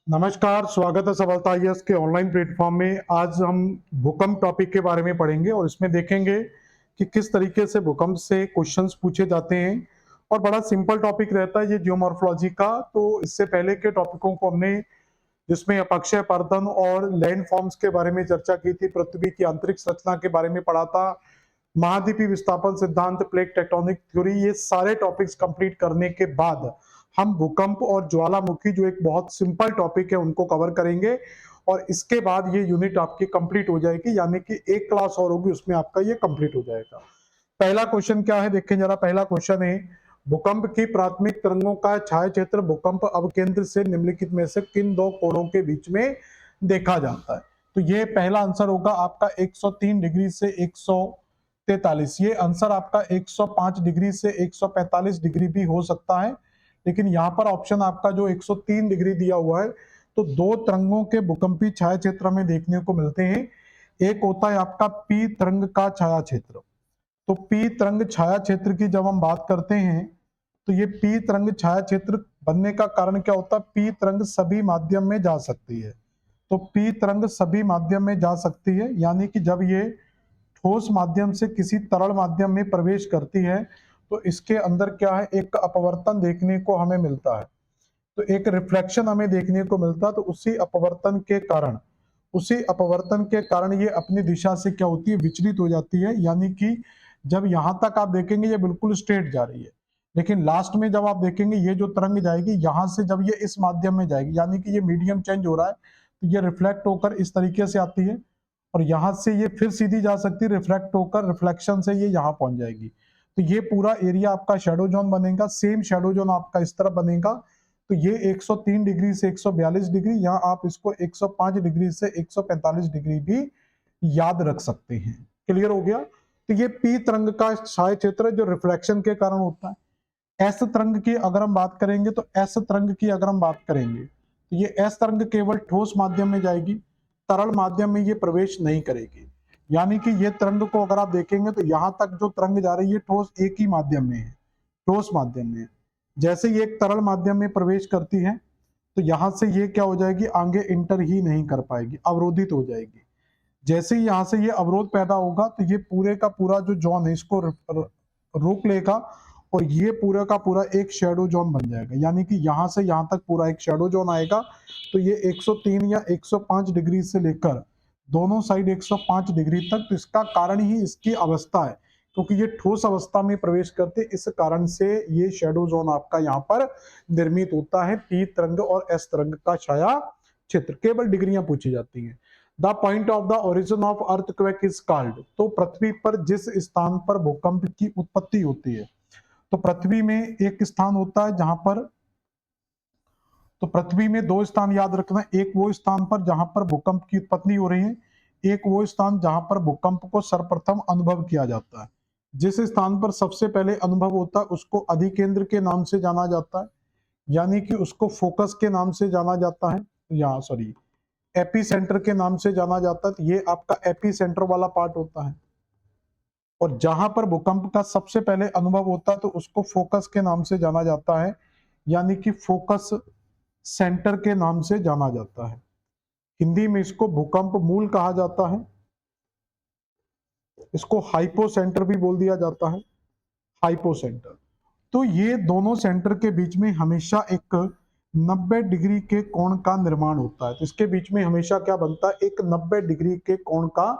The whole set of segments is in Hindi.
नमस्कार, स्वागत है सफलता आईएएस के ऑनलाइन प्लेटफॉर्म में। आज हम भूकंप टॉपिक के बारे में पढ़ेंगे और इसमें देखेंगे कि किस तरीके से भूकंप से क्वेश्चंस पूछे जाते हैं। और बड़ा सिंपल टॉपिक रहता है ये जियोमॉर्फोलॉजी का। तो इससे पहले के टॉपिकों को हमने जिसमें अपक्षय पर्दन और लैंड फॉर्म्स के बारे में चर्चा की थी, पृथ्वी की आंतरिक संरचना के बारे में पढ़ा था, महाद्वीपीय विस्थापन सिद्धांत, प्लेट टेक्टोनिक थ्योरी। ये सारे टॉपिक्स कंप्लीट करने के बाद हम भूकंप और ज्वालामुखी, जो एक बहुत सिंपल टॉपिक है, उनको कवर करेंगे और इसके बाद ये यूनिट आपकी कंप्लीट हो जाएगी, यानी कि एक क्लास और होगी, उसमें आपका ये कंप्लीट हो जाएगा। पहला क्वेश्चन क्या है, देखें जरा। पहला क्वेश्चन है, भूकंप की प्राथमिक तरंगों का छाया क्षेत्र भूकंप अवकेंद्र से निम्नलिखित में से किन दो कोणों के बीच में देखा जाता है? तो ये पहला आंसर होगा आपका 103 डिग्री से 143। ये आंसर आपका 105 डिग्री से 145 डिग्री भी हो सकता है, लेकिन यहाँ पर ऑप्शन आपका जो 103 डिग्री दिया हुआ है, तो दो तरंगों के भूकंपी छाया क्षेत्र में देखने को मिलते हैं। एक होता है आपका पी तरंग का छाया क्षेत्र। तो पी तरंग छाया क्षेत्र की जब हम बात करते हैं, तो ये पी तरंग छाया क्षेत्र बनने का कारण क्या होता है? पी तरंग सभी माध्यम में जा सकती है। तो पी तरंग सभी माध्यम में जा सकती है, यानी कि जब ये ठोस माध्यम से किसी तरल माध्यम में प्रवेश करती है, तो इसके अंदर क्या है, एक अपवर्तन देखने को हमें मिलता है। तो एक रिफ्लेक्शन हमें देखने को मिलता है। तो उसी अपवर्तन के कारण ये अपनी दिशा से क्या होती है, विचलित हो जाती है। यानी कि जब यहां तक आप देखेंगे ये बिल्कुल स्ट्रेट जा रही है, लेकिन लास्ट में जब आप देखेंगे ये जो तरंग जाएगी यहां से, जब ये इस माध्यम में जाएगी, यानी कि ये मीडियम चेंज हो रहा है, तो ये रिफ्लेक्ट होकर इस तरीके से आती है और यहां से ये फिर सीधी जा सकती है, रिफ्लेक्ट होकर रिफ्लेक्शन से ये यहां पहुंच जाएगी। तो ये पूरा एरिया आपका शेडो जोन बनेगा। सेम शेडो जोन आपका इस तरफ बनेगा। तो ये 103 डिग्री से 142 डिग्री, यहाँ आप इसको 105 डिग्री से 145 डिग्री भी याद रख सकते हैं। क्लियर हो गया? तो ये पी तरंग का छाया क्षेत्र है जो रिफ्लेक्शन के कारण होता है। एस तरंग की अगर हम बात करेंगे, तो एस तरंग की अगर हम बात करेंगे, तो ये एस तरंग केवल ठोस माध्यम में जाएगी, तरल माध्यम में ये प्रवेश नहीं करेगी। यानी कि ये तरंग को अगर आप देखेंगे, तो यहां तक जो तरंग जा रही है ठोस एक ही माध्यम में है, ठोस माध्यम में। जैसे ये एक तरल माध्यम में प्रवेश करती है, तो यहां से ये क्या हो जाएगी, आगे इंटर ही नहीं कर पाएगी, अवरोधित हो जाएगी। जैसे ही यहां से ये अवरोध पैदा होगा, तो ये पूरे का पूरा जो जोन है इसको रोक लेगा और ये पूरा का पूरा एक शेडो जोन बन जाएगा। यानी कि यहां से यहां तक पूरा एक शेडो जोन आएगा। तो ये 103 या 105 डिग्री से लेकर दोनों साइड 105 डिग्री तक। तो इसका कारण ही इसकी अवस्था है, क्योंकि ये ठोस अवस्था में प्रवेश करते, इस कारण से ये शेडो जोन आपका यहाँ पर निर्मित होता है। पी तरंग और एस तरंग का छाया क्षेत्र, केवल डिग्रियां पूछी जाती हैं। The point of the origin of earthquake is called. तो पृथ्वी पर जिस स्थान पर भूकंप की उत्पत्ति होती है, तो पृथ्वी में एक स्थान होता है जहां पर, तो पृथ्वी में दो स्थान याद रखना। एक वो स्थान पर जहां पर भूकंप की उत्पत्ति हो रही है, एक वो स्थान जहां पर भूकंप को सर्वप्रथम अनुभव किया जाता है। जिस स्थान पर सबसे पहले अनुभव होता है उसको अधिकेंद्र के नाम से जाना जाता है, यानी कि उसको फोकस के नाम से जाना जाता है, या सॉरी एपी सेंटर के नाम से जाना जाता है। तो ये आपका एपी सेंटर वाला पार्ट होता है। और जहां पर भूकंप का सबसे पहले अनुभव होता है, तो उसको फोकस के नाम से जाना जाता है, यानी कि फोकस सेंटर के नाम से जाना जाता है। हिंदी में इसको भूकंप मूल कहा जाता है। इसको हाइपो सेंटर भी बोल दिया जाता है, हाइपो सेंटर। तो ये दोनों सेंटर के बीच में हमेशा एक 90 डिग्री के कोण का निर्माण होता है। तो इसके बीच में हमेशा क्या बनता है, एक 90 डिग्री के कोण का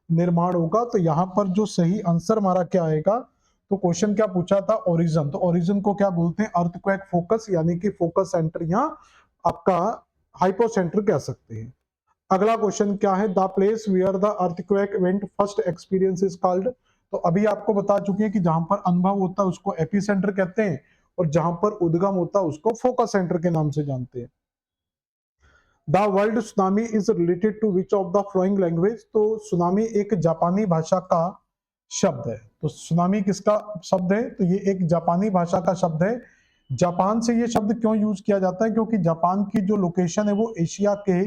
निर्माण होगा। तो यहाँ पर जो सही आंसर हमारा क्या आएगा, तो क्वेश्चन क्या पूछा था, ओरिजिन। तो ओरिजिन को क्या बोलते हैं, अर्थक्वेक फोकस, यानी कि फोकस सेंटर, यहाँ आपका हाइपो सेंटर कह सकते हैं। अगला क्वेश्चन क्या है, the place where the earthquake event first experience is called. तो अभी आपको बता चुके हैं कि जहां पर अनुभव होता है उसको एपीसेंटर कहते हैं, और जहां पर उद्गम होता है उसको फोकस सेंटर के नाम से जानते हैं। The word tsunami is related to which of the following language. तो सुनामी एक जापानी भाषा का शब्द है। तो सुनामी किसका शब्द है, तो ये एक जापानी भाषा का शब्द है। जापान से ये शब्द क्यों यूज किया जाता है, क्योंकि जापान की जो लोकेशन है वो एशिया के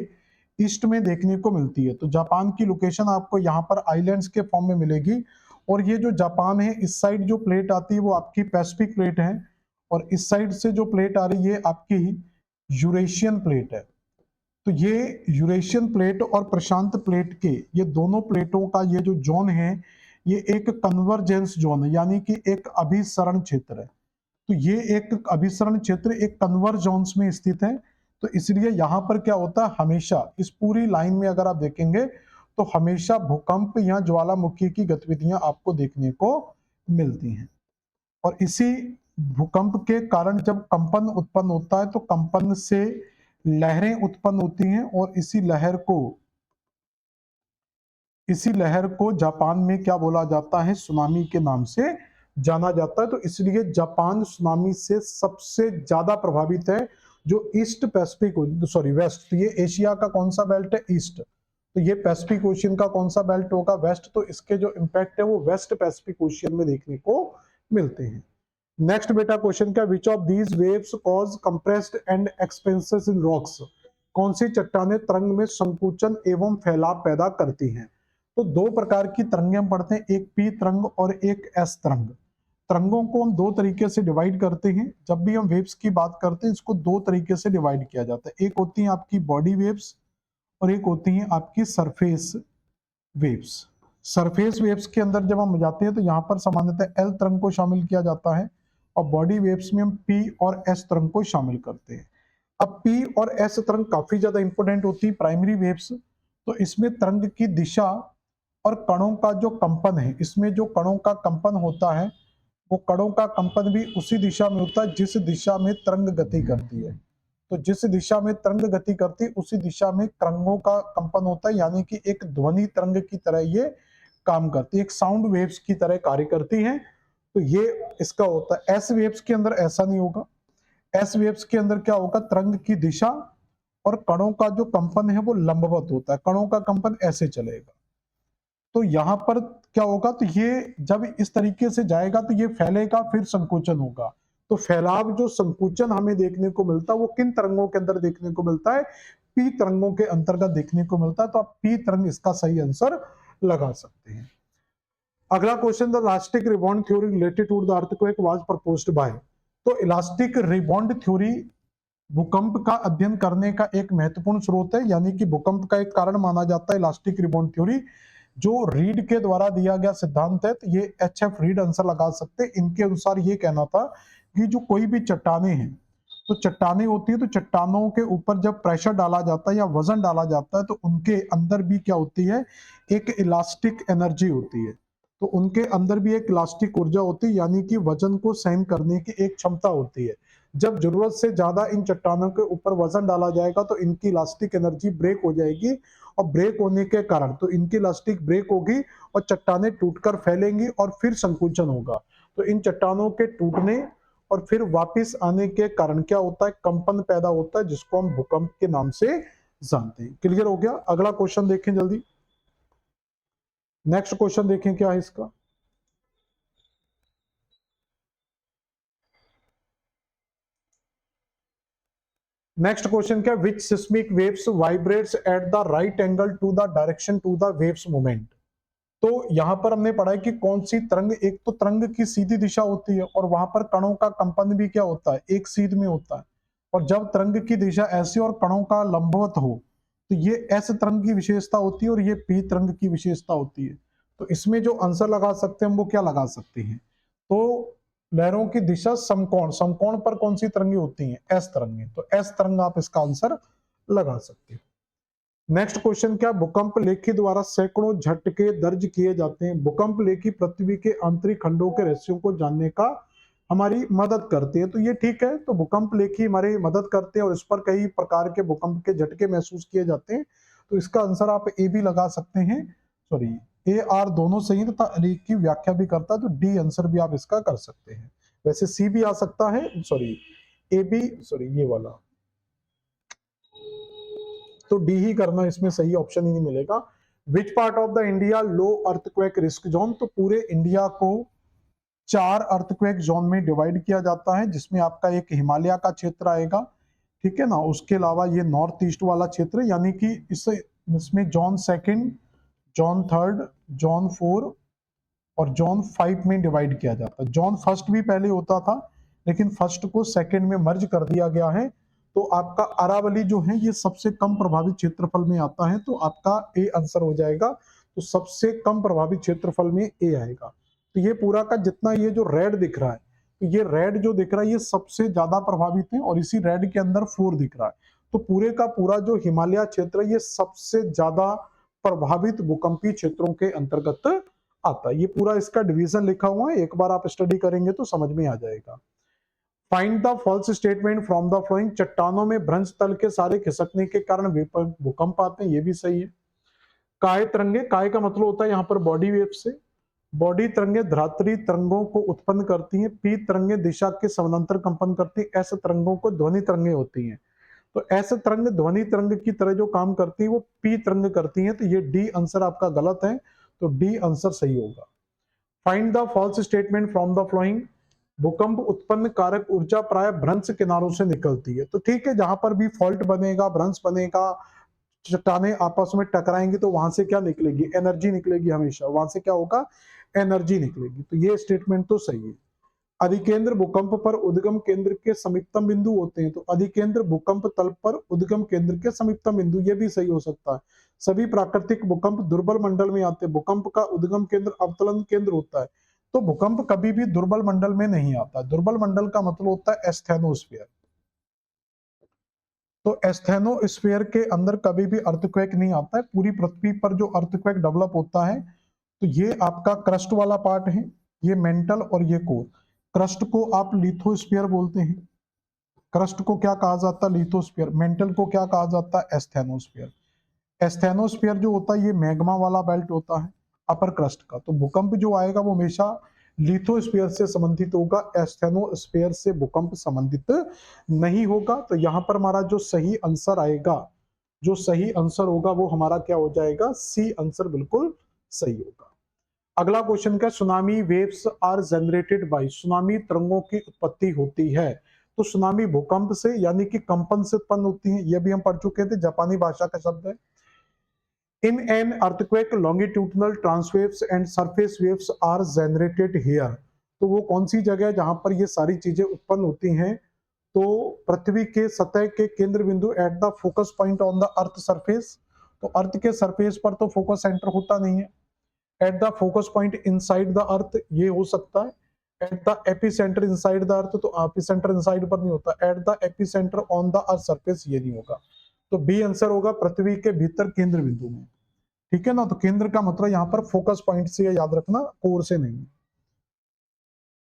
ईस्ट में देखने को मिलती है। तो जापान की लोकेशन आपको यहाँ पर आइलैंड्स के फॉर्म में मिलेगी। और ये जो जापान है, इस साइड जो प्लेट आती है वो आपकी पैसिफिक प्लेट है, और इस साइड से जो प्लेट आ रही है आपकी यूरेशियन प्लेट है। तो ये यूरेशियन प्लेट और प्रशांत प्लेट के ये दोनों प्लेटों का ये जो जोन है ये एक कन्वर्जेंस जोन है, यानी कि एक अभिसरण क्षेत्र है। तो ये एक अभिसरण क्षेत्र एक कन्वर्जेंस में स्थित है। तो इसलिए यहाँ पर क्या होता है, हमेशा इस पूरी लाइन में अगर आप देखेंगे तो हमेशा भूकंप या ज्वालामुखी की गतिविधियां आपको देखने को मिलती हैं। और इसी भूकंप के कारण जब कंपन उत्पन्न होता है तो कंपन से लहरें उत्पन्न होती हैं, और इसी लहर को जापान में क्या बोला जाता है, सुनामी के नाम से जाना जाता है। तो इसलिए जापान सुनामी से सबसे ज्यादा प्रभावित है। जो ईस्ट पैसिफिक, सॉरी वेस्ट, तो ये एशिया का कौन सा बेल्ट है, ईस्ट। तो ये पैसिफिक ओशियन का कौन सा बेल्ट होगा, वेस्ट। तो इसके जो इंपैक्ट है वो वेस्ट पैसिफिक ओशियन में देखने को मिलते हैं। नेक्स्ट बेटा क्वेश्चन क्या, which of these waves cause compressed and expenses in rocks. कौन सी चट्टानें तरंग में संकुचन एवं फैलाव पैदा करती हैं। तो दो प्रकार की तरंगें हम पढ़ते हैं, एक पी तरंग और एक एस तरंग। तरंगों को हम दो तरीके से डिवाइड करते हैं। जब भी हम वेव्स की बात करते हैं इसको दो तरीके से डिवाइड किया जाता है, एक होती है आपकी बॉडी वेव्स और एक होती है आपकी सरफेस वेव्स। सरफेस वेव्स के अंदर जब हम जाते हैं तो यहाँ पर सामान्यतः एल तरंग को शामिल किया जाता है, और बॉडी वेव्स में हम पी और एस तरंग को शामिल करते हैं। अब पी और एस तरंग काफी ज्यादा इंपॉर्टेंट होती है, प्राइमरी वेव्स। तो इसमें तरंग की दिशा और कणों का जो कंपन है, इसमें जो कणों का कंपन होता है वो कणों का कंपन भी उसी दिशा में होता है जिस दिशा में तरंग गति करती है। तो जिस दिशा में तरंग गति करती है उसी दिशा में तरंगों का कंपन होता है, यानी कि एक ध्वनि तरंग की तरह ये काम करती है, एक साउंड वेव्स की तरह कार्य करती है। तो ये इसका होता है। एस वेव्स के अंदर ऐसा नहीं होगा। एस वेव्स के अंदर क्या होगा, तरंग की दिशा और कणों का जो कंपन है वो लंबवत होता है, कणों का कंपन ऐसे चलेगा। तो यहां पर क्या होगा, तो ये जब इस तरीके से जाएगा तो ये फैलेगा, फिर संकुचन होगा। तो फैलाव जो संकुचन हमें देखने को मिलता है वो किन तरंगों के अंदर देखने को मिलता है, पी तरंगों के अंतर्गत देखने को मिलता है। तो आप पी तरंग इसका सही आंसर लगा सकते हैं। अगला question, the elastic rebound theory related to the earthquake was proposed by. तो इलास्टिक रिबॉन्ड थ्योरी भूकंप का अध्ययन करने का एक महत्वपूर्ण स्रोत है, यानी कि भूकंप का एक कारण माना जाता है इलास्टिक रिबॉन्ड थ्योरी, जो रीड के द्वारा दिया गया सिद्धांत है। तो ये एच एफ रीड आंसर लगा सकते हैं। इनके अनुसार ये कहना था कि जो कोई भी चट्टाने हैं, तो चट्टाने होती है, तो चट्टानों के ऊपर जब प्रेशर डाला जाता है या वजन डाला जाता है तो उनके अंदर भी क्या होती है, एक इलास्टिक एनर्जी होती है। तो उनके अंदर भी एक इलास्टिक ऊर्जा होती है, यानी कि वजन को सहन करने की एक क्षमता होती है। जब जरूरत से ज्यादा इन चट्टानों के ऊपर वजन डाला जाएगा तो इनकी इलास्टिक एनर्जी ब्रेक हो जाएगी, और ब्रेक होने के कारण तो इनकी इलास्टिक ब्रेक होगी और चट्टानें टूटकर फैलेंगी और फिर संकुचन होगा। तो इन चट्टानों के टूटने और फिर वापस आने के कारण क्या होता है, कंपन पैदा होता है, जिसको हम भूकंप के नाम से जानते हैं। क्लियर हो गया। अगला क्वेश्चन देखें जल्दी। नेक्स्ट क्वेश्चन देखें क्या है इसका। नेक्स्ट क्वेश्चन क्या, which seismic waves vibrates at the right angle to the direction to the waves movement. तो यहां पर हमने पढ़ा है कि कौन सी तरंग, एक तो तरंग की सीधी दिशा होती है और वहां पर कणों का कंपन भी क्या होता है, एक सीध में होता है। और जब तरंग की दिशा ऐसी और कणों का लंबवत हो तो ये एस तरंग की विशेषता होती है और ये पी तरंग की विशेषता होती है। तो इसमें जो आंसर लगा सकते हैं हम वो क्या लगा सकते हैं, तो लहरों की दिशा समकोण, समकोण पर कौन सी तरंगे होती हैं, एस तरंगे। तो एस तरंग आप इसका आंसर लगा सकते हैं। नेक्स्ट क्वेश्चन क्या, भूकंप लेखी द्वारा सैकड़ों झटके दर्ज किए जाते हैं। भूकंप लेखी पृथ्वी के आंतरिक खंडों के रहस्यों को जानने का हमारी मदद करते हैं। तो ये ठीक है, तो भूकंप लेखी हमारी मदद करते हैं और इस पर कई प्रकार के भूकंप के झटके महसूस किए जाते हैं। तो इसका आंसर आप ए भी लगा सकते हैं, सॉरी ए आर दोनों सही तथा लेख की व्याख्या भी करता है, तो डी आंसर भी आप इसका कर सकते हैं। वैसे सी भी आ सकता है, सॉरी ए बी, सॉरी ये वाला, तो डी ही करना, इसमें सही ऑप्शन ही नहीं मिलेगा। विच part of the India low earthquake risk zone. तो पूरे इंडिया को चार अर्थक्वेक जोन में डिवाइड किया जाता है, जिसमें आपका एक हिमालय का क्षेत्र आएगा, ठीक है ना। उसके अलावा ये नॉर्थ ईस्ट वाला क्षेत्र, यानी कि इसमें zone second, zone third, zone four और जोन 5 में डिवाइड किया जाता है। जोन फर्स्ट भी पहले होता था लेकिन फर्स्ट को सेकंड में मर्ज कर दिया गया है। तो आपका अरावली जो है ये सबसे कम प्रभावित क्षेत्रफल में आता है, तो आपका ए आंसर हो जाएगा। तो सबसे कम प्रभावित क्षेत्रफल में ए आएगा। तो ये पूरा का जितना ये जो रेड दिख रहा है, तो ये रेड जो दिख रहा है ये सबसे ज्यादा प्रभावित है, और इसी रेड के अंदर 4 दिख रहा है। तो पूरे का पूरा जो हिमालय क्षेत्र ये सबसे ज्यादा प्रभावित भूकंपीय क्षेत्रों के अंतर्गत आता है। ये पूरा इसका डिवीजन लिखा हुआ है, एक बार आप स्टडी करेंगे तो समझ में आ जाएगा। Find the false statement from the following. चट्टानों में भ्रंश तल के सारे खिसकने के कारण भूकंप आते हैं, ये भी सही है। काय तरंगे, काय का मतलब होता है यहाँ पर बॉडी वेव से। बॉडी तरंगे धरातरी तरंगों को उत्पन्न करती हैं। पी तरंगे दिशा के समानांतर कंपन करती हैं। एस तरंगों को ध्वनि तरंगे होती हैं। तो एस तरंग ध्वनि तरंग की तरह जो काम करती है वो पी तरंग करती है। तो ये डी आंसर आपका गलत है, तो डी आंसर सही होगा। Find the false statement from the following. भूकंप उत्पन्न कारक ऊर्जा प्राय भ्रंश किनारों से निकलती है। तो ठीक है, जहां पर भी फॉल्ट बनेगा, भ्रंश बनेगा, चट्टानें आपस में टकराएंगी, तो वहां से क्या निकलेगी? एनर्जी निकलेगी। हमेशा वहां से क्या होगा? एनर्जी निकलेगी। तो ये स्टेटमेंट तो सही है। अधिकेंद्र भूकंप पर उद्गम केंद्र के समीपतम बिंदु होते हैं। तो अधिकेंद्र भूकंप तल पर उद्गम केंद्र के समीपतम बिंदु, ये भी सही हो सकता है। सभी प्राकृतिक भूकंप दुर्बल मंडल में आते हैं। भूकंप का उद्गम केंद्र अवतलन केंद्र होता है। तो भूकंप कभी भी दुर्बल मंडल में नहीं आता। दुर्बल मंडल का मतलब होता है एस्थेनोस्फीयर। तो एस्थेनोस्फीयर के अंदर कभी भी अर्थक्वेक नहीं आता है। पूरी पृथ्वी पर जो अर्थक्वेक डेवलप होता है, तो ये आपका क्रस्ट वाला पार्ट है, ये मेंटल और ये कोर। क्रस्ट को आप लिथोस्फीयर बोलते हैं। क्रस्ट को क्या कहा जाता है? लिथोस्फीयर। मेंटल को क्या कहा जाता है? एस्थेनोस्फीयर। एस्थेनोस्फीयर जो होता है ये मैग्मा वाला बेल्ट होता है अपर क्रस्ट का। तो भूकंप जो आएगा वो हमेशा लिथोस्फीयर से संबंधित होगा, एस्थेनोस्फीयर से भूकंप संबंधित नहीं होगा। तो यहाँ पर हमारा जो सही आंसर आएगा, जो सही आंसर होगा वो हमारा क्या हो जाएगा? सी आंसर बिल्कुल सही होगा। अगला क्वेश्चन क्या? Tsunami waves are generated by. Tsunami तरंगों की उत्पत्ति होती है। तो सुनामी भूकंप से यानी कि कंपन से उत्पन्न होती है, ये भी हम पढ़ चुके थे, जापानी भाषा का शब्द है। In an earthquake longitudinal transverse waves and surface waves are generated here. तो वो कौन सी जगह है जहां पर ये सारी चीजें उत्पन्न होती हैं? तो पृथ्वी के सतह के केंद्र बिंदु, at the focus point on the earth surface. तो अर्थ के सरफेस पर तो फोकस सेंटर होता नहीं है। At the focus point inside the earth, ये हो सकता है। At the epicentre inside the earth, तो एपिसेंटर इनसाइड पर नहीं होता। At the epicentre on the earth surface, ये नहीं होगा। तो बी आंसर होगा पृथ्वी के भीतर केंद्र बिंदु में। ठीक है ना? तो केंद्र का मतलब यहाँ पर फोकस पॉइंट से, याद रखना, कोर से नहीं।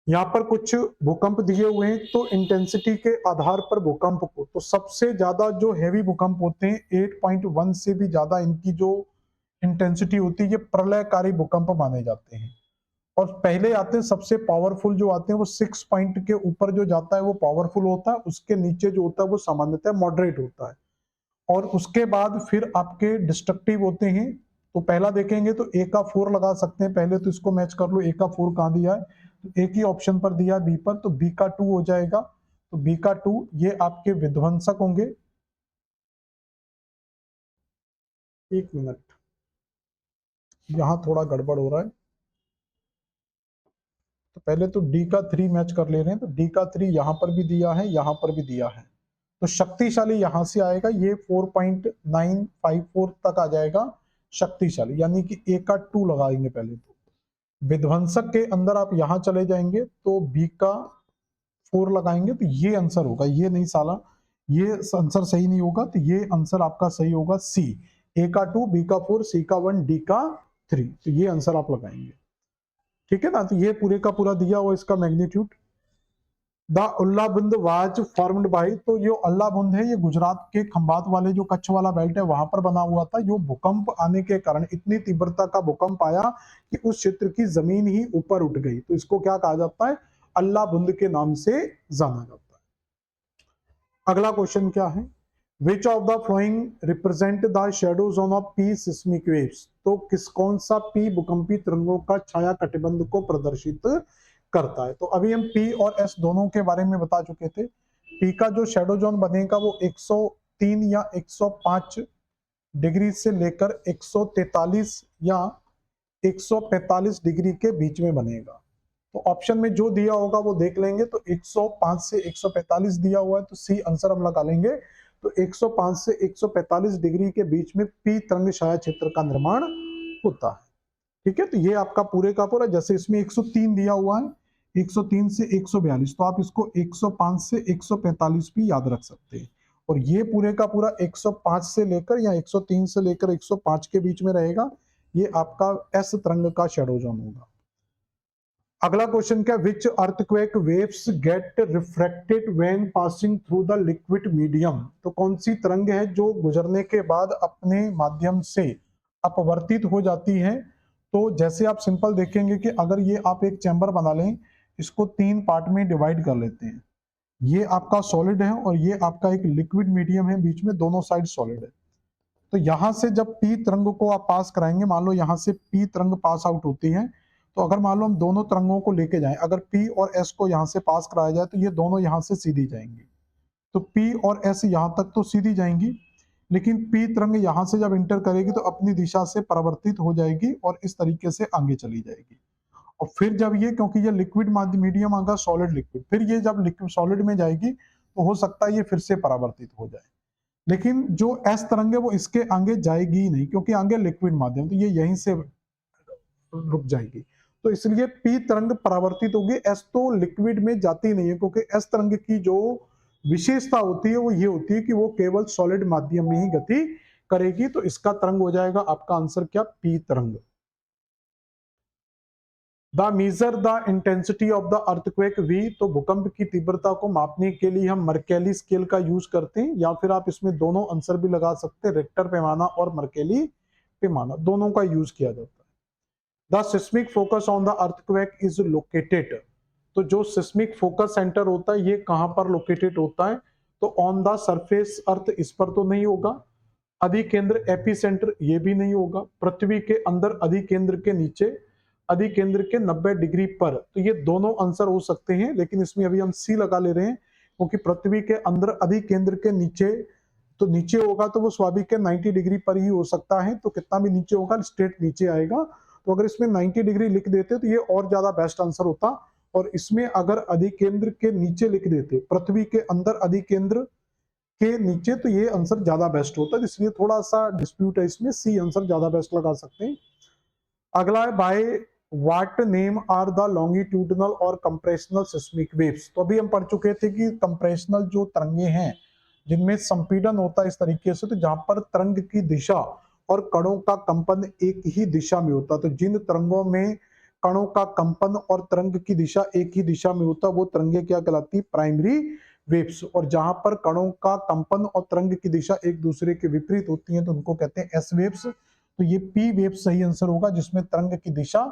यहाँ पर कुछ भूकंप दिए हुए हैं, तो इंटेंसिटी के आधार पर भूकंप को, तो सबसे ज्यादा जो हैवी भूकंप होते हैं 8.1 से भी ज्यादा इनकी जो इंटेंसिटी होती है, ये प्रलयकारी भूकंप माने जाते हैं। और पहले आते हैं सबसे पावरफुल जो आते हैं, वो 6 पॉइंट के ऊपर जो जाता है वो पावरफुल होता है। उसके नीचे जो होता है वो सामान्यतः मॉडरेट होता है। और उसके बाद फिर आपके डिस्ट्रक्टिव होते हैं। तो पहला देखेंगे तो ए का 4 लगा सकते हैं पहले, तो इसको मैच कर लो। ए का 4 कहां दिया है? तो एक ही ऑप्शन पर दिया बी पर, तो बी का 2 हो जाएगा। तो बी का 2 ये आपके विध्वंसक होंगे। एक मिनट, यहां थोड़ा गड़बड़ हो रहा है। तो पहले तो डी का 3 मैच कर ले रहे हैं। तो डी का 3 यहां पर भी दिया है, यहां पर भी दिया है। तो शक्तिशाली यहां से आएगा, ये 4.954 तक आ जाएगा शक्तिशाली, यानी कि ए का 2 लगाएंगे पहले। तो विध्वंसक के अंदर आप यहां चले जाएंगे तो बी का 4 लगाएंगे, तो ये आंसर होगा। ये नहीं साला, ये आंसर सही नहीं होगा। तो ये आंसर आपका सही होगा सी। ए का 2, बी का 4, सी का 1, डी का 3। तो ये आंसर आप लगाएंगे। ठीक है ना? तो ये पूरे का पूरा दिया हुआ इसका magnitude. The Allah Bund was formed by. तो जो उल्लाबुंद है ये गुजरात के खंबात वाले जो कच्छ वाला बेल्ट है वहां पर बना हुआ था। जो भूकंप आने के कारण, इतनी तीव्रता का भूकंप आया कि उस क्षेत्र की जमीन ही ऊपर उठ गई। तो इसको क्या कहा जाता है? अल्लाबुंद के नाम से जाना जाता है। अगला क्वेश्चन क्या है? विच of the flowing represent the shadow zone of P seismic waves. तो कौन सा पी भूकंपी तरंगों का छाया कटिबंध को प्रदर्शित करता है? तो अभी हम पी और एस दोनों के बारे में बता चुके थे। पी का जो शेडो जोन बनेगा वो 103 या 105 डिग्री से लेकर 143 या 145 डिग्री के बीच में बनेगा। तो ऑप्शन में जो दिया होगा वो देख लेंगे, तो 105 से 145 दिया हुआ है, तो सी आंसर हम लगा लेंगे। तो 105 से 145 डिग्री के बीच में पी तरंग छाया क्षेत्र का निर्माण होता है। ठीक है, तो ये आपका पूरे का पूरा, जैसे इसमें 103 दिया हुआ है, 103 से 142, तो आप इसको 105 से 145 भी याद रख सकते हैं। और ये पूरे का पूरा 105 से लेकर या 103 से लेकर 105 के बीच में रहेगा, ये आपका एस तरंग का शैडो जोन होगा। अगला क्वेश्चन क्या, which earthquake waves get refracted when passing through the liquid medium, तो कौन सी तरंग है जो गुजरने के बाद अपने माध्यम से अपवर्तित हो जाती है। तो जैसे आप सिंपल देखेंगे कि अगर ये आप एक चैम्बर बना लें, इसको 3 पार्ट में डिवाइड कर लेते हैं, ये आपका सॉलिड है और ये आपका एक लिक्विड मीडियम है, बीच में दोनों साइड सॉलिड है। तो यहां से जब पी तरंग को आप पास कराएंगे, मान लो यहां से पी तरंग पास आउट होती है, तो अगर मान लो हम दोनों तरंगों को लेके जाएं, अगर पी और एस को यहां से पास कराया जाए तो ये दोनों यहां से सीधी जाएंगी। तो पी और एस यहां तक तो सीधी जाएंगी, लेकिन पी तरंग यहां से जब इंटर करेगी तो अपनी दिशा से परिवर्तित हो जाएगी और इस तरीके से आगे चली जाएगी। और फिर जब ये, क्योंकि ये लिक्विड मीडियम आगा सॉलिड लिक्विड, फिर ये जब लिक्विड सॉलिड में जाएगी तो हो सकता है ये फिर से परावर्तित हो जाए, लेकिन जो एस तरंग है वो इसके आगे जाएगी ही नहीं, क्योंकि आगे लिक्विड माध्यम, तो ये यहीं से रुक जाएगी। तो इसलिए पी तरंग परावर्तित होगी, एस तो लिक्विड में जाती नहीं है, क्योंकि एस तरंग की जो विशेषता होती है वो ये होती है कि वो केवल सॉलिड माध्यम में ही गति करेगी। तो इसका तरंग हो जाएगा आपका आंसर क्या, पी तरंग। The measure the intensity of the earthquake we, तो भूकंप की तीव्रता को मापने के लिए हम मर्केली स्केल का यूज करते हैं, या फिर आप इसमें दोनों आंसर भी लगा सकते हैं, रिक्टर पैमाना और मर्केली पैमाना, दोनों का यूज किया जाता है। The seismic focus on the earthquake is located, तो जो सिस्मिक फोकस सेंटर होता है ये कहां पर लोकेटेड होता है, तो ऑन द सरफेस अर्थ, इस पर तो नहीं होगा। अधिकेंद्र एपीसेंटर, ये भी नहीं होगा। पृथ्वी के अंदर अधिकेंद्र के नीचे, अधिकेंद्र के 90 डिग्री पर, तो ये दोनों आंसर हो सकते हैं, लेकिन इसमें अभी हम सी लगा ले रहे हैं, क्योंकि पृथ्वी के अंदर अधिकेंद्र के नीचे, तो नीचे होगा तो वो स्वाभाविक के 90 डिग्री पर ही हो सकता है, तो कितना भी नीचे होगा स्ट्रेट नीचे आएगा। तो अगर इसमें 90 डिग्री लिख देते तो ये और ज्यादा बेस्ट आंसर होता, और इसमें अगर अधिकेंद्र के नीचे लिख देते, पृथ्वी के अंदर अधिकेंद्र के नीचे, तो ये आंसर ज्यादा बेस्ट होता है, इसलिए थोड़ा सा डिस्प्यूट है इसमें, सी आंसर ज्यादा बेस्ट लगा सकते हैं। अगला है, by what name are the longitudinal और कंप्रेशनल सिस्मिक वेव्स, तो अभी हम पढ़ चुके थे कि कंप्रेशनल जो तरंगे हैं जिनमें संपीड़न होता है इस तरीके से, तो जहां पर तरंग की दिशा और कणों का कंपन एक ही दिशा में होता है, तो जिन तरंगों में कणों का कंपन और तरंग की दिशा एक ही दिशा में होता है वो तरंगे क्या कहलाती है, प्राइमरी वेव्स। और जहां पर कणों का कंपन और तरंग की दिशा एक दूसरे के विपरीत होती है तो उनको कहते हैं एस वेव्स। तो ये पी वेव सही आंसर होगा, जिसमें तरंग की दिशा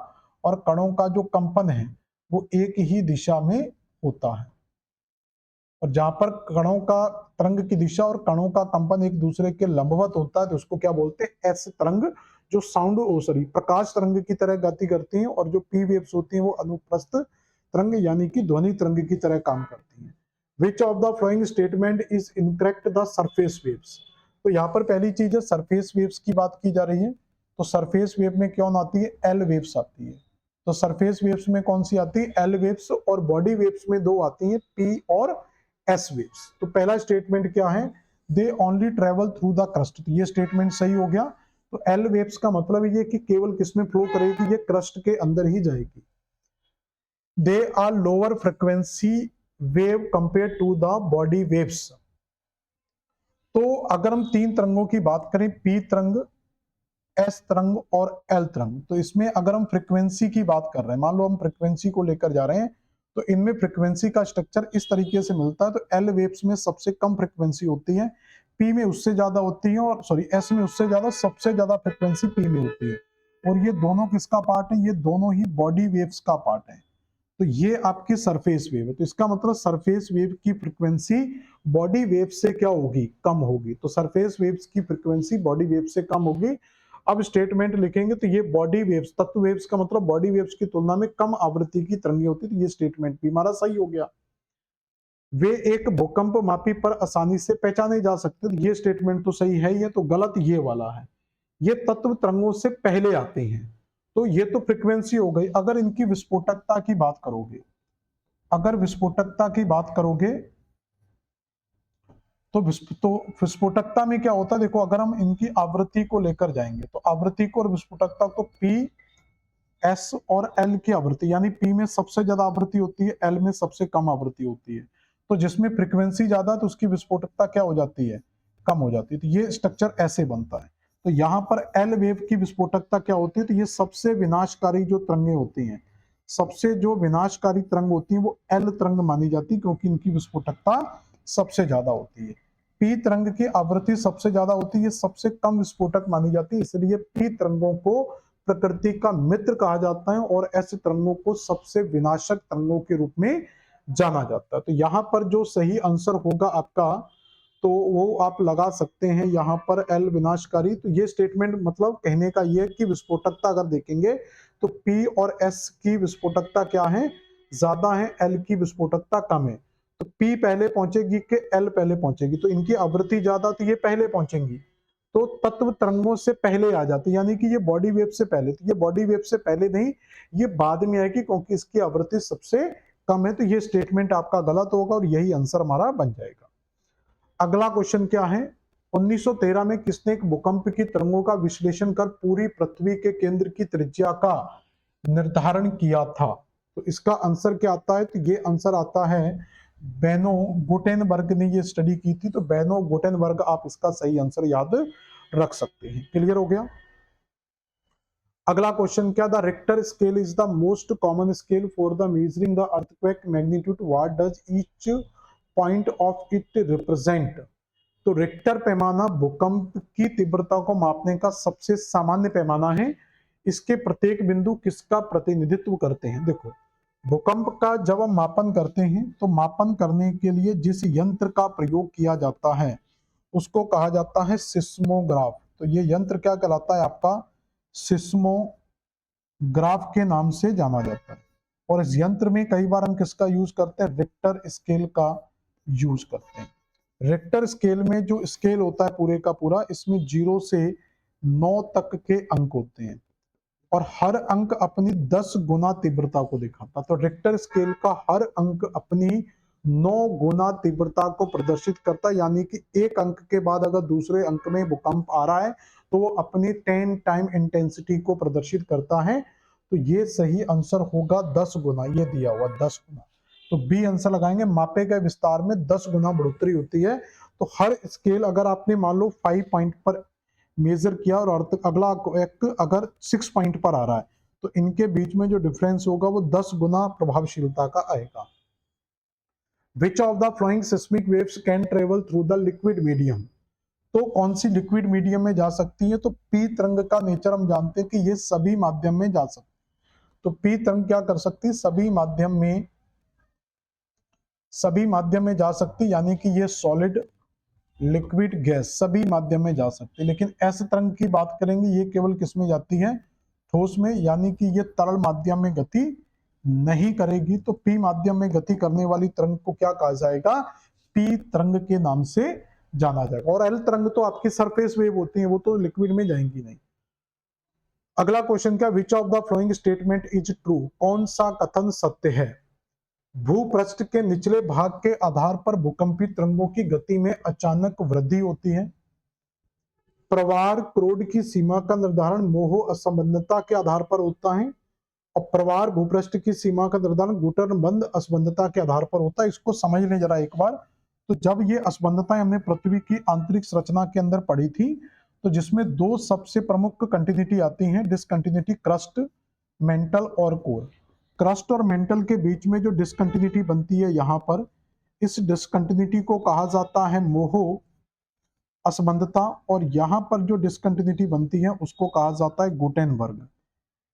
और कणों का जो कंपन है वो एक ही दिशा में होता है, और जहां पर कणों का, तरंग की दिशा और कणों का कंपन एक दूसरे के लंबवत होता है तो उसको क्या बोलते हैं, एस तरंग। जो साउंड सॉरी प्रकाश तरंग की तरह गति करती हैं, और जो पी वेव्स होती हैं वो अनुप्रस्थ तरंग यानी कि ध्वनि तरंग की तरह काम करती हैं। विच of the following statement is incorrect, the surface waves, तो यहाँ पर पहली चीज है सरफेस वेव्स की बात की जा रही है, तो सरफेस वेव में कौन आती है, एल वेव्स आती है। तो सरफेस वेव्स में कौन सी आती है, एल वेव्स, और बॉडी वेव्स में दो आती हैं, पी और एस वेव्स। तो पहला स्टेटमेंट क्या है, they only travel through the crust, तो ये स्टेटमेंट सही हो गया। तो एल वेव्स का मतलब ये कि केवल किसमें फ्लो करेगी, ये क्रस्ट के अंदर ही जाएगी। They are lower frequency wave compare to the body waves, तो अगर हम तीन तरंगों की बात करें, पी तरंग, एस तरंग और एल तरंग, तो इसमें अगर हम फ्रीक्वेंसी की बात कर रहे हैं, मान लो हम फ्रीक्वेंसी को लेकर जा रहे हैं, तो इनमें फ्रीक्वेंसी का स्ट्रक्चर इस तरीके से मिलता है। तो एल वेव्स में सबसे कम फ्रीक्वेंसी होती है, पी में उससे ज्यादा होती है, और सॉरी एस में उससे ज्यादा, सबसे ज्यादा फ्रीक्वेंसी पी में होती है। और ये दोनों किसका पार्ट है, ये दोनों ही बॉडी वेव्स का पार्ट है। तो ये आपकी सरफेस वेव है, तो इसका मतलब सरफेस वेव की फ्रीक्वेंसी बॉडी वेव से क्या होगी, कम होगी। तो सरफेस वेव्स की फ्रीक्वेंसी बॉडी वेव से कम होगी। अब स्टेटमेंट लिखेंगे तो ये बॉडी वेव्स, तत्व वेव्स का मतलब बॉडी वेव्स की तुलना में कम आवृत्ति की तरंगे होती है, तो ये स्टेटमेंट भी हमारा सही हो गया। वे एक भूकंप मापी पर आसानी से पहचाने जा सकते, तो ये स्टेटमेंट तो सही है, ये तो गलत ये वाला है। ये तत्व तरंगों से पहले आते हैं, तो ये तो फ्रीक्वेंसी हो गई। अगर इनकी विस्फोटकता की बात करोगे, अगर विस्फोटकता की बात करोगे तो विस्फोटकता में क्या होता है, देखो अगर हम इनकी आवृत्ति को लेकर जाएंगे तो आवृत्ति को और विस्फोटकता को पी, एस और एल की आवृत्ति, यानी पी में सबसे ज्यादा आवृत्ति होती है, एल में सबसे कम आवृत्ति होती है। तो जिसमें फ्रीक्वेंसी ज्यादा तो उसकी विस्फोटकता क्या हो जाती है, कम हो जाती है। तो ये स्ट्रक्चर ऐसे बनता है। तो यहां पर एल वेव की विस्फोटकता क्या होती है, तो ये सबसे विनाशकारी जो तरंगे होती हैं, सबसे जो विनाशकारी तरंग होती है वो एल तरंग मानी जाती है, क्योंकि इनकी विस्फोटकता सबसे ज्यादा होती है। पी तरंग की आवृत्ति सबसे ज्यादा होती है, सबसे कम विस्फोटक मानी जाती है, इसलिए पी तरंगों को प्रकृति का मित्र कहा जाता है और ऐसे तरंगों को सबसे विनाशक तरंगों के रूप में जाना जाता है। तो यहां पर जो सही आंसर होगा आपका, तो वो आप लगा सकते हैं यहां पर एल विनाशकारी। तो ये स्टेटमेंट मतलब कहने का ये कि विस्फोटकता अगर देखेंगे तो पी और एस की विस्फोटकता क्या है, ज्यादा है, एल की विस्फोटकता कम है। तो पी पहले पहुंचेगी कि एल पहले पहुंचेगी, तो इनकी आवृत्ति ज्यादा तो ये पहले पहुंचेंगी, तो तत्व तरंगों से पहले आ जाती, यानी कि ये बॉडी वेव से पहले। तो ये बॉडी वेव से पहले नहीं, ये बाद में आएगी क्योंकि इसकी आवृत्ति सबसे कम है। तो ये स्टेटमेंट आपका गलत होगा और यही आंसर हमारा बन जाएगा। अगला क्वेश्चन क्या है, 1913 में किसने एक भूकंप की तरंगों का विश्लेषण कर पूरी पृथ्वी के केंद्र की त्रिज्या का निर्धारण किया था। तो इसका आंसर क्या आता है, तो ये आंसर आता है बेनो गुटेनबर्ग ने ये स्टडी की थी। तो बेनो गुटेनबर्ग, आप इसका सही आंसर याद रख सकते हैं। क्लियर हो गया। अगला क्वेश्चन क्या, the Richter scale is the most common scale for the measuring the earthquake magnitude, what does each point of it represent. तो रिक्टर पैमाना भूकंप की तीव्रता को मापने का सबसे सामान्य पैमाना है। इसके प्रत्येक बिंदु किसका प्रतिनिधित्व करते हैं। देखो भूकंप का जब हम मापन करते हैं तो मापन करने के लिए जिस यंत्र का प्रयोग किया जाता है उसको कहा जाता है सिस्मोग्राफ। तो ये यंत्र क्या कहलाता है आपका, सिस्मोग्राफ के नाम से जाना जाता है। और इस यंत्र में कई बार हम किसका यूज करते हैं, रिक्टर स्केल का यूज करते हैं। रिक्टर स्केल में जो स्केल होता है पूरे का पूरा, इसमें 0 से 9 तक के अंक होते हैं और हर अंक अपनी 10 गुना तीव्रता को दिखाता। तो रिक्टर स्केल का हर अंक अपनी 9 गुना तीव्रता को प्रदर्शित करता है, यानी कि एक अंक के बाद अगर दूसरे अंक में भूकंप आ रहा है तो वो अपनी 10 टाइम इंटेंसिटी को प्रदर्शित करता है। तो ये सही आंसर होगा 10 गुना, ये दिया हुआ 10 गुना। तो बी आंसर लगाएंगे, मापे गए विस्तार में 10 गुना बढ़ोतरी होती है। तो हर स्केल अगर आपने मान लो 5 पॉइंट पर मेजर किया और अगला एक अगर 6 पॉइंट पर आ रहा है तो इनके बीच में जो डिफरेंस होगा वो 10 गुना प्रभावशीलता का आएगा। विच of the flowing seismic waves can travel through the liquid medium. तो कौन सी लिक्विड मीडियम में जा सकती है, तो पी तरंग का नेचर हम जानते हैं कि ये सभी माध्यम में जा सकती है। तो पी तरंग क्या कर सकती है, सभी माध्यम में जा सकती, यानी कि ये सॉलिड लिक्विड गैस सभी माध्यम में जा सकती है। लेकिन एस तरंग की बात करेंगे, ये केवल किस में जाती है, ठोस में, यानी कि ये तरल माध्यम में गति नहीं करेगी। तो पी माध्यम में गति करने वाली तरंग को क्या कहा जाएगा, पी तरंग के नाम से जाना जाएगा। और एल तरंग तो आपकी सरफेस वेव होती है, वो तो लिक्विड में जाएंगी नहीं। अगला क्वेश्चन क्या, विच of the following statement is true, कौन सा कथन सत्य है। भूपृष्ठ के निचले भाग के आधार पर भूकंपी तरंगों की गति में अचानक वृद्धि होती है। प्रवार क्रोड की सीमा का निर्धारण मोह असंबद्धता के आधार पर होता है और प्रवार भूपृष्ठ की सीमा का निर्धारण गुटनबंध असंबद्धता के आधार पर होता है। इसको समझ लें जरा एक बार। तो जब ये असंबद्धताएं हमने पृथ्वी की आंतरिक संरचना के अंदर पढ़ी थी, तो जिसमें दो सबसे प्रमुख कंटिन्यूटी आती हैं, डिसकंटिन्यूटी क्रस्ट मेंटल और कोर। क्रस्ट और मेंटल के बीच में जो डिसकंटिन्यूटी बनती है यहां पर, इस डिसकंटिन्यूटी को कहा जाता है मोह असंबद्धता, और यहां पर जो डिसकंटिन्यूटी बनती है उसको कहा जाता है गुटेनबर्ग।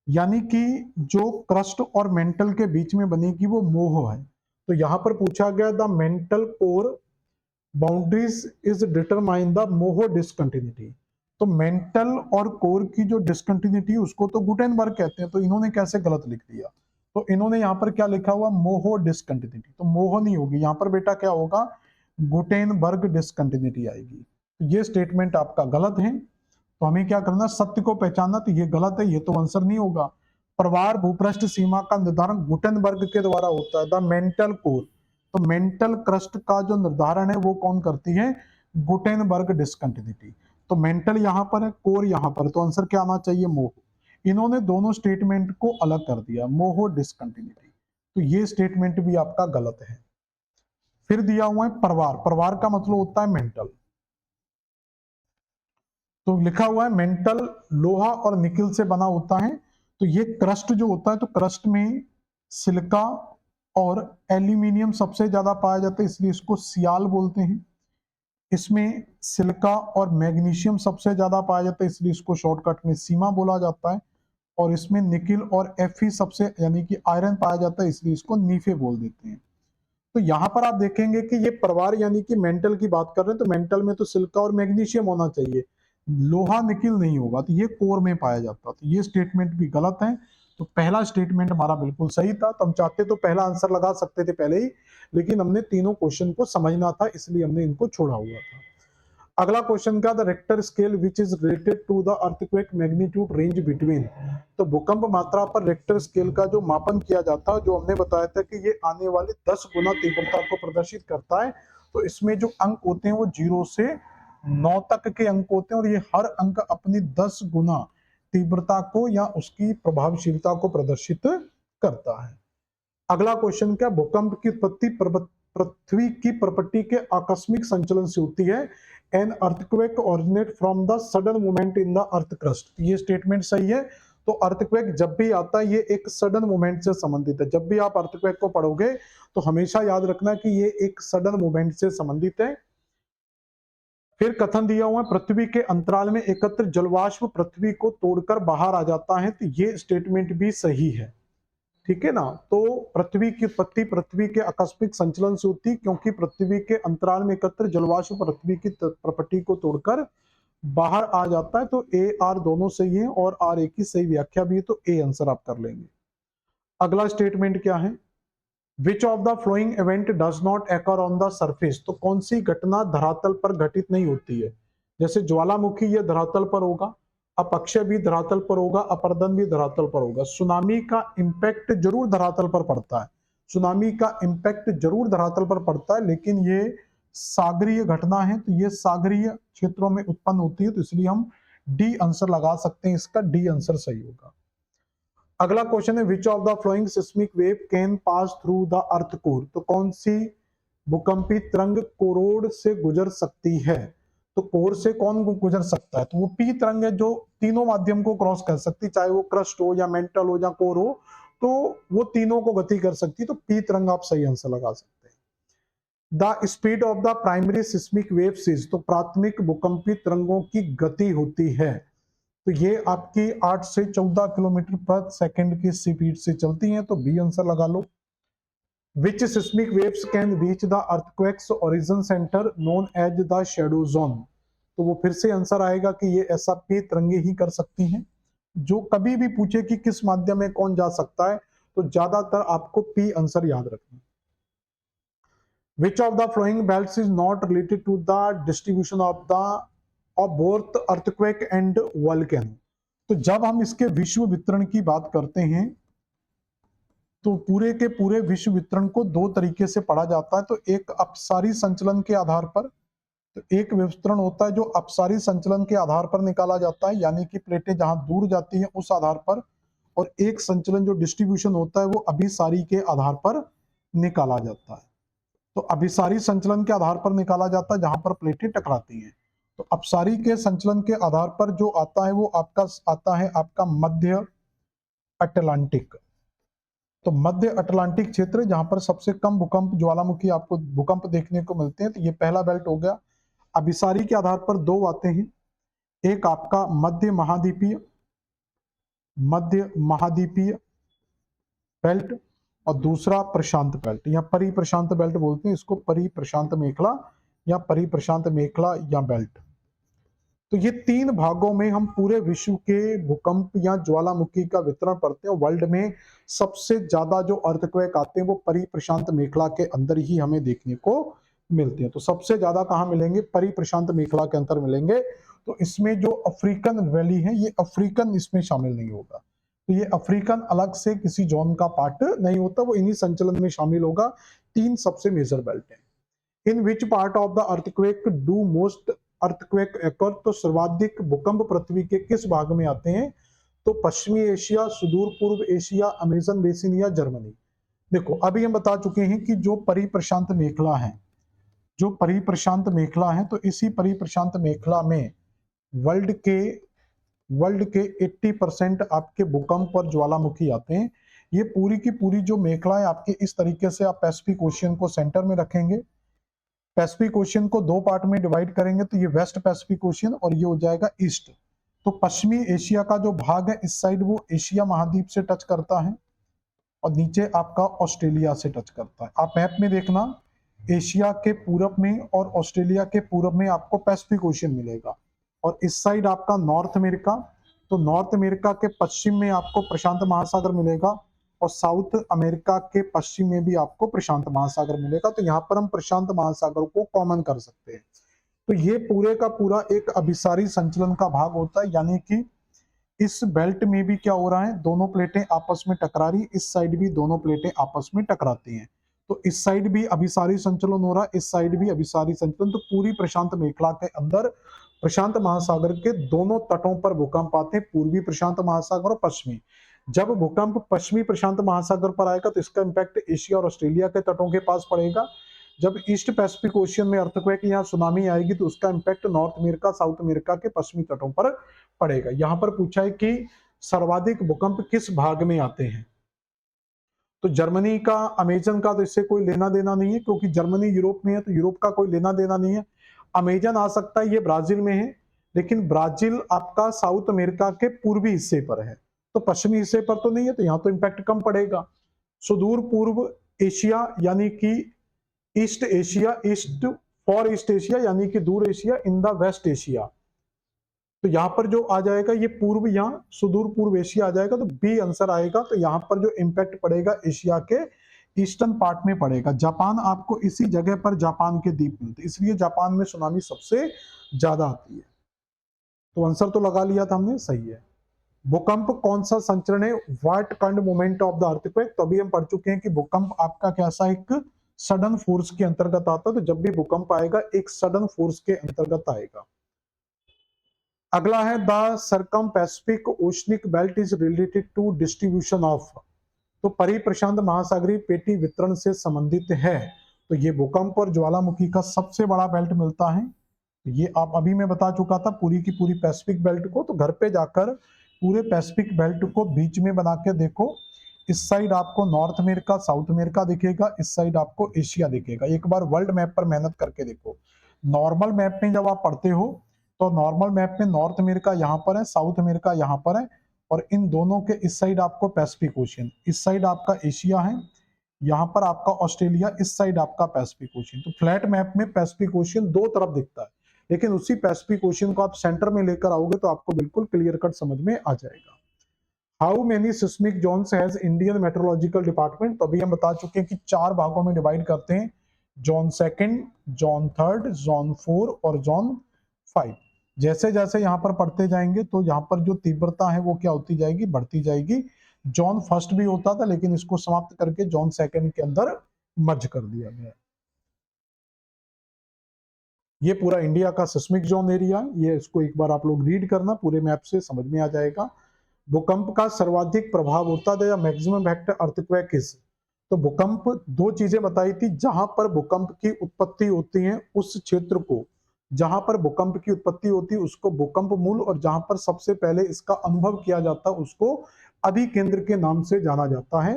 यानी कि जो क्रस्ट और मेंटल के बीच में बनेगी वो मोह है। तो यहां पर पूछा गया the mantle core boundaries is determine the मोह डिसकंटिन्यूटी। तो मेंटल और कोर की जो डिसकंटिन्यूटी उसको तो गुटेनबर्ग कहते हैं, तो इन्होंने कैसे गलत लिख दिया। तो इन्होंने यहाँ पर क्या लिखा हुआ, मोह डिसकंटिन्यूटी। तो मोह नहीं होगी यहाँ पर बेटा, क्या होगा, गुटेनबर्ग डिसकंटिन्यूटी आएगी। तो ये स्टेटमेंट आपका गलत है। तो हमें क्या करना, सत्य को पहचानना। तो ये गलत है, ये तो आंसर नहीं होगा। प्रवार भूपृष्ठ सीमा का निर्धारण गुटेनबर्ग के द्वारा होता है, द मेंटल कोर। तो मेंटल क्रस्ट का जो निर्धारण है वो कौन करती है, गुटेनबर्ग डिस्कंटिन्यूटी। तो मेंटल यहां पर है, कोर यहां पर, तो आंसर क्या आना चाहिए, मोह। इन्होंने दोनों स्टेटमेंट को अलग कर दिया, मोह डिस्कंटिन्यूटी। तो ये स्टेटमेंट भी आपका गलत है। फिर दिया हुआ है परवार, परवार का मतलब होता है मेंटल। तो लिखा हुआ है मेंटल लोहा और निकिल से बना होता है। तो ये क्रस्ट जो होता है, तो क्रस्ट में सिलिका और एल्यूमिनियम सबसे ज्यादा पाया जाता है, इसलिए इसको सियाल बोलते हैं। इसमें सिलिका और मैग्नीशियम सबसे ज्यादा पाया जाता है, इसलिए इसको शॉर्टकट में सीमा बोला जाता है। और इसमें निकिल और एफी सबसे यानी कि आयरन पाया जाता है, इसलिए इसको नीफे बोल देते हैं। तो यहां पर आप देखेंगे कि ये परवार यानी कि मेंटल की बात कर रहे हैं, तो मेंटल में तो सिलिका और मैग्नीशियम होना चाहिए, लोहा निकिल नहीं होगा, तो ये कोर में पाया जाता। तो ये स्टेटमेंट भी गलत है। तो पहला स्टेटमेंट हमारा बिल्कुल सही था। तो हम चाहते तो पहला आंसर लगा सकते थे पहले ही, लेकिन हमने तीनों क्वेश्चन को समझना था, इसलिए हमने इनको छोड़ा हुआ था। अगला क्वेश्चन क्या था, Richter scale which is related to the earthquake magnitude range between. तो भूकंप मात्रा पर रेक्टर स्केल का जो मापन किया जाता है, जो हमने बताया था कि ये आने वाले 10 गुना तीव्रता को प्रदर्शित करता है। तो इसमें जो अंक होते हैं वो 0 से 9 तक के अंक होते हैं, और ये हर अंक अपनी 10 गुना तीव्रता को या उसकी प्रभावशीलता को प्रदर्शित करता है। अगला क्वेश्चन क्या, भूकंप की उत्पत्ति पृथ्वी की प्रॉपर्टी के आकस्मिक संचलन से होती है। An earthquake originate from the sudden movement in the earth crust. ये स्टेटमेंट सही है। तो अर्थक्वेक जब भी आता है, ये एक सडन मूवमेंट से संबंधित है। जब भी आप अर्थक्वेक को पढ़ोगे तो हमेशा याद रखना कि ये एक सडन मूवमेंट से संबंधित है। फिर कथन दिया हुआ है, पृथ्वी के अंतराल में एकत्र जलवाष्प पृथ्वी को तोड़कर बाहर आ जाता है। तो ये स्टेटमेंट भी सही है, ठीक है ना। तो पृथ्वी की उत्पत्ति पृथ्वी के आकस्मिक संचलन से होती, क्योंकि पृथ्वी के अंतराल में एकत्र जलवाष्प पृथ्वी की प्रॉपर्टी को तोड़कर बाहर आ जाता है। तो ए आर दोनों सही है, और आर ए की सही व्याख्या भी है, तो ए आंसर आप कर लेंगे। अगला स्टेटमेंट क्या है, विच of the flowing event does not acre on the surface. तो कौन सी घटना धरातल पर घटित नहीं होती है। जैसे ज्वालामुखी ये धरातल पर होगा, अपक्षय भी धरातल पर होगा, अपर्दन भी धरातल पर होगा। सुनामी का इंपैक्ट जरूर धरातल पर पड़ता है, सुनामी का इंपैक्ट जरूर धरातल पर पड़ता है, लेकिन ये सागरीय घटना है, तो ये सागरीय क्षेत्रों में उत्पन्न होती है। तो इसलिए हम डी आंसर लगा सकते हैं, इसका डी आंसर सही होगा। अगला क्वेश्चन है, विच of the flowing seismic wave can pass through the earth core. तो कौन सी भूकंपी तरंग कोरोड से गुजर सकती है। तो कोर से कौन गुजर सकता है, तो वो पी तरंग है, जो तीनों माध्यम को क्रॉस कर सकती, चाहे वो क्रस्ट हो या मेंटल हो या कोर हो, तो वो तीनों को गति कर सकती। तो पी तरंग आप सही आंसर लगा सकते हैं। The speed of the primary seismic waves is. तो प्राथमिक भूकंपी तरंगों की गति होती है, तो ये आपकी 8 से 14 किलोमीटर पर सेकंड की स्पीड से चलती हैं। तो बी आंसर लगा लो। Which seismic waves can reach the earthquake's origin centre known as the shadow zone. तो वो फिर से आंसर आएगा कि ये ऐसा पी तरंगे ही कर सकती हैं। जो कभी भी पूछे कि किस माध्यम में कौन जा सकता है, तो ज्यादातर आपको पी आंसर याद रखना। Which of the following belts is not related to the distribution of the of both earthquake and volcano. तो जब हम इसके विश्व वितरण की बात करते हैं, तो पूरे के पूरे विश्व वितरण को दो तरीके से पढ़ा जाता है। तो एक अपसारी संचलन के आधार पर, तो एक वितरण होता है जो अपसारी संचलन के आधार पर निकाला जाता है, यानी कि प्लेटें जहां दूर जाती हैं उस आधार पर। और एक संचलन जो डिस्ट्रीब्यूशन होता है वो अभिसारी के आधार पर निकाला जाता है। तो अभिसारी संचलन के आधार पर निकाला जाता है जहां पर प्लेटें टकराती हैं। तो अपसारी के संचलन के आधार पर जो आता है वो आपका आता है आपका मध्य अटलांटिक। तो मध्य अटलांटिक क्षेत्र जहां पर सबसे कम भूकंप ज्वालामुखी आपको भूकंप देखने को मिलते हैं, तो ये पहला बेल्ट हो गया। अभिसारी के आधार पर दो आते हैं, एक आपका मध्य महाद्वीपीय बेल्ट, और दूसरा प्रशांत बेल्ट या परिप्रशांत बेल्ट बोलते हैं इसको, परिप्रशांत मेखला या परिप्रशांत मेखला या बेल्ट। तो ये तीन भागों में हम पूरे विश्व के भूकंप या ज्वालामुखी का वितरण पढ़ते हैं। वर्ल्ड में सबसे ज्यादा जो अर्थक्वेक आते हैं वो परिप्रशांत मेखला के अंदर ही हमें देखने को मिलती है। तो सबसे ज्यादा कहाँ मिलेंगे? परिप्रशांत मेखला के अंतर मिलेंगे। तो इसमें जो अफ्रीकन वैली है, ये अफ्रीकन इसमें शामिल नहीं होगा। तो ये अफ्रीकन अलग से किसी जोन का पार्ट नहीं होता, वो इन्हीं संचलन में शामिल होगा। तीन सबसे मेजर बेल्ट हैं। In which part of the earthquake do most earthquake occur? तो सर्वाधिक भूकंप पृथ्वी के किस भाग में आते हैं? तो पश्चिमी एशिया, सुदूर पूर्व एशिया, अमेजन बेसिन या जर्मनी। देखो अभी हम बता चुके हैं कि जो परिप्रशांत मेखला है, जो परिप्रशांत मेखला है, तो इसी परिप्रशांत मेखला में वर्ल्ड के वर्ल्ड के 80% आपके भूकंप और ज्वालामुखी आते हैं। ये पूरी की पूरी जो मेखला है आपके, इस तरीके से आप पैसिफिक ओशियन को सेंटर में रखेंगे। पैसिफिक ओशियन को दो पार्ट में डिवाइड करेंगे, तो ये वेस्ट पैसिफिक ओशियन और ये हो जाएगा ईस्ट। तो पश्चिमी एशिया का जो भाग है इस साइड, वो एशिया महाद्वीप से टच करता है और नीचे आपका ऑस्ट्रेलिया से टच करता है। आप मैप में देखना, एशिया के पूरब में और ऑस्ट्रेलिया के पूरब में आपको पैसिफिक ओशियन मिलेगा और इस साइड आपका नॉर्थ अमेरिका। तो नॉर्थ अमेरिका के पश्चिम में आपको प्रशांत महासागर मिलेगा और साउथ अमेरिका के पश्चिम में भी आपको प्रशांत महासागर मिलेगा। तो यहाँ पर हम प्रशांत महासागर को कॉमन कर सकते हैं। तो ये पूरे का पूरा एक अभिसारी संचलन का भाग होता है, यानी कि इस बेल्ट में भी क्या हो रहा है, दोनों प्लेटें आपस में टकरा रही, इस साइड भी दोनों प्लेटें आपस में टकराती हैं। तो इस साइड भी अभिसारी संचलन हो रहा है, इस साइड भी अभिसारी संचलन। तो पूरी प्रशांत मेखला के अंदर प्रशांत महासागर के दोनों तटों पर भूकंप आते हैं, पूर्वी प्रशांत महासागर और पश्चिमी। जब भूकंप पश्चिमी प्रशांत महासागर पर आएगा तो इसका इंपैक्ट एशिया और ऑस्ट्रेलिया के तटों के पास पड़ेगा। जब ईस्ट पैसिफिक ओशियन में अर्थक्वेक या सुनामी आएगी तो उसका impact north America, south America के पश्चिमी तटों पर पड़ेगा। यहां पर पूछा है कि सर्वाधिक भूकंप किस भाग में आते हैं? तो जर्मनी का, अमेजन का तो इससे कोई लेना देना नहीं है, क्योंकि जर्मनी यूरोप में है, तो यूरोप का कोई लेना देना नहीं है। अमेजन आ सकता है, ये ब्राजील में है, लेकिन ब्राजील आपका साउथ अमेरिका के पूर्वी हिस्से पर है, तो पश्चिमी हिस्से पर तो नहीं है, तो यहां तो इंपैक्ट कम पड़ेगा। सुदूर पूर्व एशिया यानी कि East Asia, East for East Asia यानी कि दूर Asia in the West Asia. तो यहां पर जो आ जाएगा ये पूर्व, यहाँ सुदूर पूर्व एशिया आ जाएगा, तो बी आंसर आएगा। तो यहां पर जो इंपैक्ट पड़ेगा एशिया के ईस्टर्न पार्ट में पड़ेगा। जापान, आपको इसी जगह पर जापान के द्वीप मिलते, इसलिए जापान में सुनामी सबसे ज्यादा आती है। तो आंसर तो लगा लिया था हमने, सही है। भूकंप कौन सा संचरण है? What kind moment of the earthquake? तो अभी हम पढ़ चुके हैं कि भूकंप आपका कैसा एक सडन फोर्स के अंतर्गत आता है। तो जब भी भूकंप आएगा एक सडन फोर्स के अंतर्गत आएगा। अगला है the circum Pacific oceanic belt is related to distribution of. तो परिप्रशांत महासागरीय पेटी वितरण से संबंधित है। तो ये भूकंप और ज्वालामुखी का सबसे बड़ा बेल्ट मिलता है। ये आप अभी मैं बता चुका था पूरी की पूरी पैसिफिक बेल्ट को। तो घर पे जाकर पूरे पैसिफिक बेल्ट को बीच में बना के देखो। इस साइड आपको नॉर्थ अमेरिका, साउथ अमेरिका दिखेगा, इस साइड आपको एशिया दिखेगा। एक बार वर्ल्ड मैप पर मेहनत करके देखो। नॉर्मल मैप में जब आप पढ़ते हो तो नॉर्मल मैप में नॉर्थ अमेरिका यहाँ पर है, साउथ अमेरिका यहाँ पर है और इन दोनों के इस साइड आपको पैसिफिक ओशियन, इस साइड आपका एशिया है, यहाँ पर आपका ऑस्ट्रेलिया, इस साइड आपका पैसिफिक ओशियन। तो फ्लैट मैप में पैसिफिक ओशियन दो तरफ दिखता है, लेकिन उसी पैसिफिक ओशियन को आप सेंटर में लेकर आओगे तो आपको बिल्कुल क्लियर कट समझ में आ जाएगा। How many seismic zones has Indian Meteorological Department? तो अभी हम बता चुके हैं कि 4 भागों में डिवाइड करते हैं, zone second, zone third, zone 4 और जोन 5। जैसे जैसे यहाँ पर पढ़ते जाएंगे तो यहाँ पर जो तीव्रता है वो क्या होती जाएगी, बढ़ती जाएगी। जोन फर्स्ट भी होता था लेकिन इसको समाप्त करके जोन सेकंड के अंदर मर्ज कर दिया गया। ये पूरा इंडिया का सिस्मिक जोन एरिया, ये इसको एक बार आप लोग रीड करना, पूरे मैप से समझ में आ जाएगा। भूकंप का सर्वाधिक प्रभाव होता है या मैक्सिमम इफेक्ट अर्थक्वेक इज। तो भूकंप दो चीजें बताई थी, जहां पर भूकंप की उत्पत्ति होती है उस क्षेत्र को, जहां पर भूकंप की उत्पत्ति होती है उसको भूकंप मूल, और जहां पर सबसे पहले इसका अनुभव किया जाता है उसको अधिकेंद्र के नाम से जाना जाता है।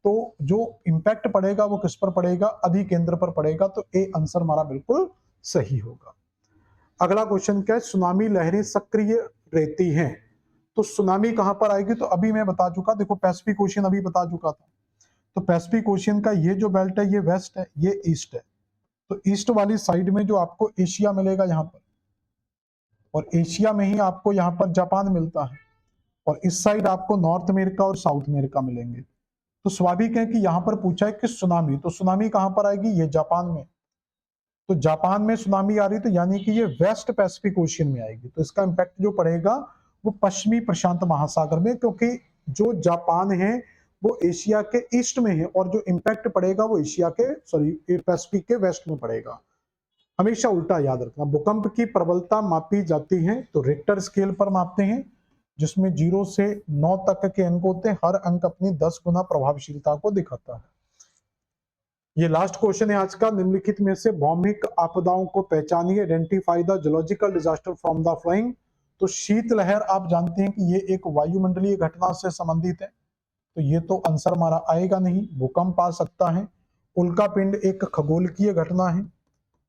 तो जो इंपैक्ट पड़ेगा वो किस पर पड़ेगा, अधिकेंद्र पर पड़ेगा। तो ए आंसर हमारा बिल्कुल सही होगा। अगला क्वेश्चन क्या है, सुनामी लहरें सक्रिय रहती हैं, तो सुनामी कहां पर आएगी? तो अभी मैं बता चुका, देखो पैसिफिक ओशियन अभी बता चुका था। तो पैसिफिक ओशियन का ये जो बेल्ट है ये वेस्ट है, ये ईस्ट है। तो ईस्ट वाली साइड में जो आपको एशिया मिलेगा यहाँ पर, और एशिया में ही आपको यहाँ पर जापान मिलता है, और इस साइड आपको नॉर्थ अमेरिका और साउथ अमेरिका मिलेंगे। तो स्वाभाविक है कि यहाँ पर पूछा है कि सुनामी, तो सुनामी कहां पर आएगी, ये जापान में। तो जापान में सुनामी आ रही, तो यानी कि ये वेस्ट पैसिफिक ओशियन में आएगी, तो इसका इम्पैक्ट जो पड़ेगा वो पश्चिमी प्रशांत महासागर में, क्योंकि जो जापान है वो एशिया के ईस्ट में है और जो इम्पैक्ट पड़ेगा वो एशिया के पैसिफिक के वेस्ट में पड़ेगा। हमेशा उल्टा याद रखना। भूकंप की प्रबलता मापी जाती है तो रिक्टर स्केल पर मापते हैं, जिसमें 0 से 9 तक के अंक होते हैं। हर अंक अपनी 10 गुना प्रभावशीलता को दिखाता है। ये लास्ट क्वेश्चन है आज का। निम्नलिखित में से भौमिक आपदाओं को पहचानिए, identify the geological disaster from the flowing. तो शीतलहर आप जानते हैं कि ये एक वायुमंडलीय घटना से संबंधित है, तो ये तो आंसर हमारा आएगा नहीं। भूकंप आ सकता है। उल्कापिंड एक खगोलकीय घटना है,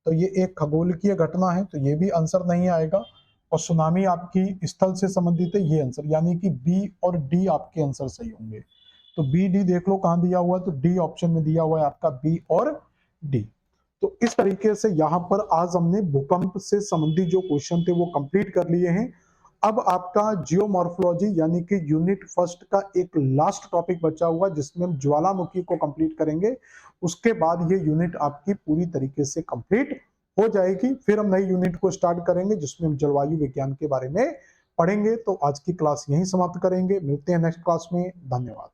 तो ये एक खगोलकीय घटना है, तो ये भी आंसर नहीं आएगा। और सुनामी आपकी स्थल से संबंधित है, ये आंसर, यानी कि बी और डी आपके आंसर सही होंगे। तो बी डी देख लो कहां दिया हुआ है, तो डी ऑप्शन में दिया हुआ है आपका बी और डी। तो इस तरीके से यहां पर आज हमने भूकंप से संबंधित जो क्वेश्चन थे वो कंप्लीट कर लिए हैं। अब आपका जियोमॉर्फोलॉजी यानी कि यूनिट फर्स्ट का एक लास्ट टॉपिक बचा हुआ, जिसमें हम ज्वालामुखी को कंप्लीट करेंगे। उसके बाद ये यूनिट आपकी पूरी तरीके से कंप्लीट हो जाएगी। फिर हम नई यूनिट को स्टार्ट करेंगे जिसमें हम जलवायु विज्ञान के बारे में पढ़ेंगे। तो आज की क्लास यहीं समाप्त करेंगे। मिलते हैं नेक्स्ट क्लास में। धन्यवाद।